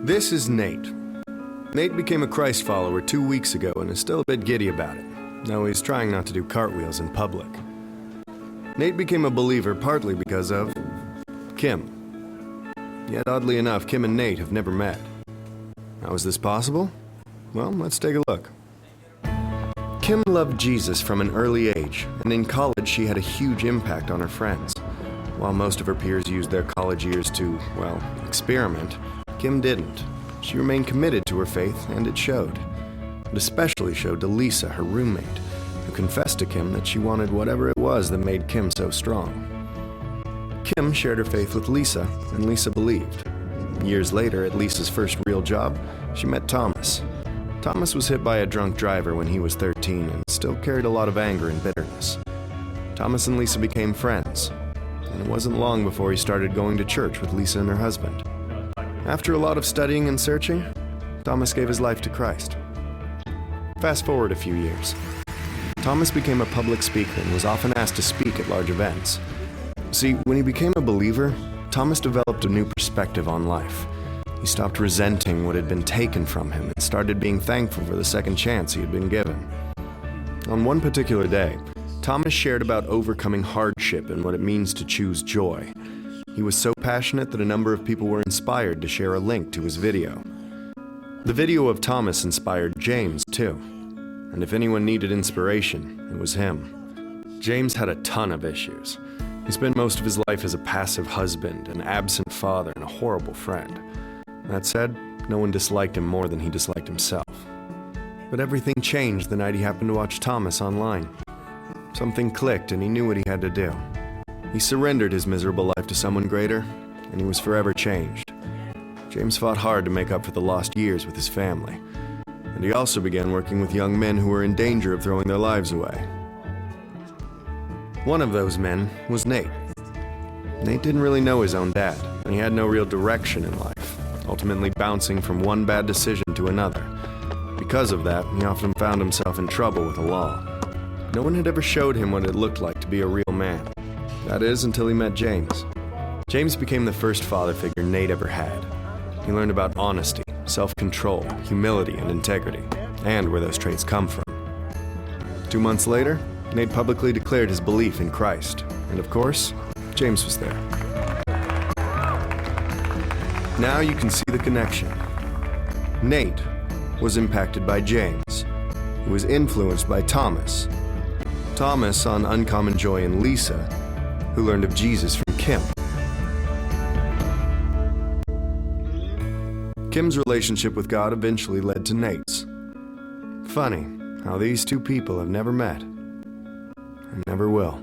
This is Nate. Nate became a Christ follower 2 weeks ago and is still a bit giddy about it, though he's trying not to do cartwheels in public. Nate became a believer partly because of Kim. Yet oddly enough, Kim and Nate have never met. How is this possible? Well, let's take a look. Kim loved Jesus from an early age, and in college she had a huge impact on her friends. While most of her peers used their college years to, well, experiment, Kim didn't. She remained committed to her faith, and it showed. It especially showed to Lisa, her roommate, who confessed to Kim that she wanted whatever it was that made Kim so strong. Kim shared her faith with Lisa, and Lisa believed. Years later, at Lisa's first real job, she met Thomas. Thomas was hit by a drunk driver when he was 13 and still carried a lot of anger and bitterness. Thomas and Lisa became friends, and it wasn't long before he started going to church with Lisa and her husband. After a lot of studying and searching, Thomas gave his life to Christ. Fast forward a few years. Thomas became a public speaker and was often asked to speak at large events. See, when he became a believer, Thomas developed a new perspective on life. He stopped resenting what had been taken from him and started being thankful for the second chance he had been given. On one particular day, Thomas shared about overcoming hardship and what it means to choose joy. He was so passionate that a number of people were inspired to share a link to his video. The video of Thomas inspired James, too. And if anyone needed inspiration, it was him. James had a ton of issues. He spent most of his life as a passive husband, an absent father, and a horrible friend. That said, no one disliked him more than he disliked himself. But everything changed the night he happened to watch Thomas online. Something clicked and he knew what he had to do. He surrendered his miserable life to someone greater, and he was forever changed. James fought hard to make up for the lost years with his family, and he also began working with young men who were in danger of throwing their lives away. One of those men was Nate. Nate didn't really know his own dad, and he had no real direction in life, ultimately bouncing from one bad decision to another. Because of that, he often found himself in trouble with the law. No one had ever showed him what it looked like to be a real man. That is, until he met James. James became the first father figure Nate ever had. He learned about honesty, self-control, humility, and integrity, and where those traits come from. 2 months later, Nate publicly declared his belief in Christ, and of course, James was there. Now you can see the connection. Nate was impacted by James, who was influenced by Thomas. Thomas saw an uncommon joy in Lisa, who learned of Jesus from Kim. Kim's relationship with God eventually led to Nate's. Funny how these two people have never met and never will.